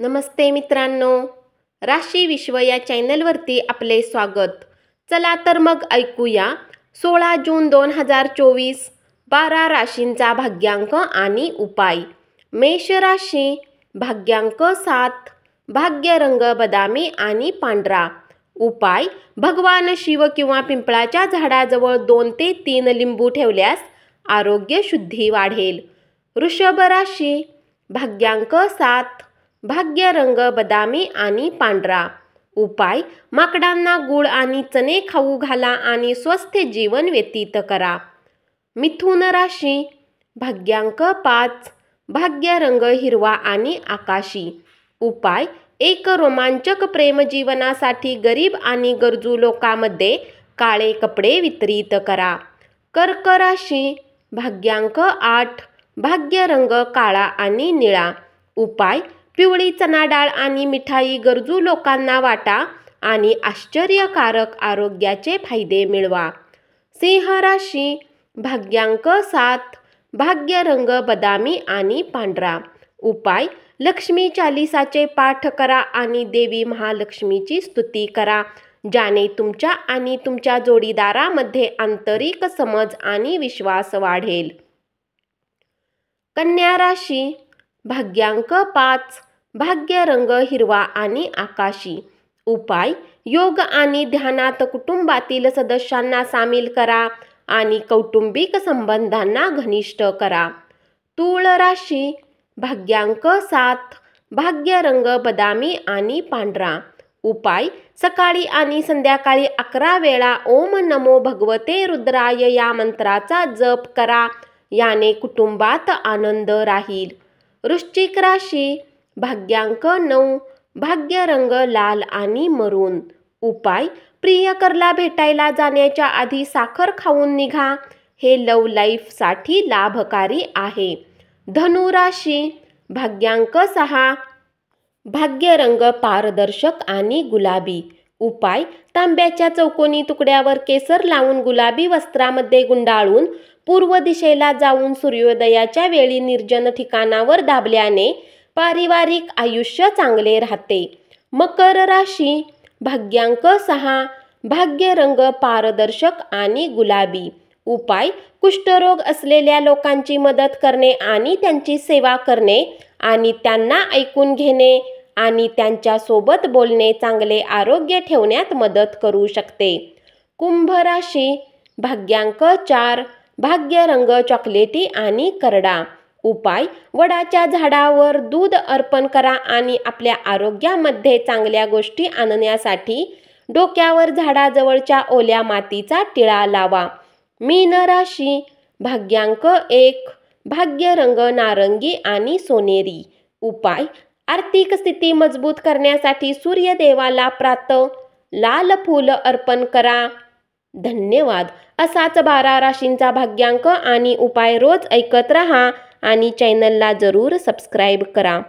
नमस्ते मित्रांनो, राशी विश्व या चॅनलवरती आपले स्वागत. चला तर मग ऐकूया 16 जून 2024 12 राशींचा भाग्यांक आणि उपाय. मेष राशी, भाग्यांक 7, भाग्य रंग बदामी आणि पांढरा. उपाय: भगवान शिव किंवा पिंपळाच्या झाडाजवळ 2 ते 3 लिंबू ठेवल्यास आरोग्य शुद्धी वाढेल. वृषभ राशी, भाग्यांक 7, भाग्य रंग बदामी आणि पांढरा. उपाय: माकडांना गुळ आणि चणे खाऊ घाला आणि स्वस्थ जीवन व्यतीत करा. मिथुन राशी, भाग्यांक 5, भाग्य रंग हिरवा आणि आकाशी. उपाय: एक रोमांचक प्रेम जीवनासाठी गरीब आणि गरजू लोकांमध्ये काळे कपडे वितरित करा. कर्क राशी, भाग्यांक 8, भाग्य रंग काळा आणि निळा. उपाय: पिवळी चणा डाळ आणि मिठाई गरजू लोकांना वाटा आणि आश्चर्यकारक आरोग्याचे फायदे मिळवा. सिंह राशी, भाग्यांक 7, भाग्य रंग बदामी आणि पांढरा. उपाय: लक्ष्मी चालीसाचे पाठ करा आणि देवी महालक्ष्मीची स्तुती करा, ज्याने तुमच्या आणि तुमच्या जोडीदारामध्ये आंतरिक समज आणि विश्वास वाढेल. कन्या राशी, भाग्यांक 5, भाग्य रंग हिरवा आणि आकाशी. उपाय: योग आणि ध्यानात कुटुंबातील सदस्यांना सामील करा आणि कौटुंबिक संबंधांना घनिष्ठ करा. तूळ राशी, भाग्यांक 7, भाग्य रंग बदामी आणि पांढरा. उपाय: सकाळी आणि संध्याकाळी 11 वेळा ओम नमो भगवते रुद्राय या मंत्राचा जप करा, याने कुटुंबात आनंद राहील. वृश्चिक राशी, भाग्यांक 9, भाग्य रंग लाल आणि मरून. उपाय: प्रियकरला भेटायला जाण्याच्या आधी साखर खाऊन निघा, हे लव्ह लाईफसाठी लाभकारी आहे. धनु राशी, भाग्यांक 6, भाग्य रंग पारदर्शक आणि गुलाबी. उपाय: तांब्याच्या चौकोनी तुकड्यावर केसर लावून गुलाबी वस्त्रामध्ये गुंडाळून पूर्व दिशेला जाऊन सूर्योदयाच्या वेळी निर्जन ठिकाणावर दाबल्याने पारिवारिक आयुष्य चांगले राहते. मकर राशी, भाग्यांक 6, भाग्य रंग पारदर्शक आणि गुलाबी. उपाय: कुष्ठरोग असलेल्या लोकांची मदत करणे आणि त्यांची सेवा करणे आणि त्यांना ऐकून घेणे आणि त्यांच्या सोबत बोलणे चांगले आरोग्य ठेवण्यात मदत करू शकते. कुंभ राशी, भाग्यांक 4, भाग्य रंग चॉकलेटी आणि करडा. उपाय: वडाच्या झाडावर दूध अर्पण करा आणि आपल्या आरोग्यामध्ये चांगल्या गोष्टी आणण्यासाठी डोक्यावर झाडाजवळच्या ओल्या मातीचा टिळा लावा. मीन राशी, भाग्यांक 1, भाग्य रंग नारंगी आणि सोनेरी. उपाय: आर्थिक स्थिती मजबूत करण्यासाठी सूर्यदेवाला प्रातः लाल फूल अर्पण करा. धन्यवाद. असाच 12 राशींचा भाग्यांक आणि उपाय रोज ऐकत रहा आणि चॅनलला जरूर सबस्क्राईब करा.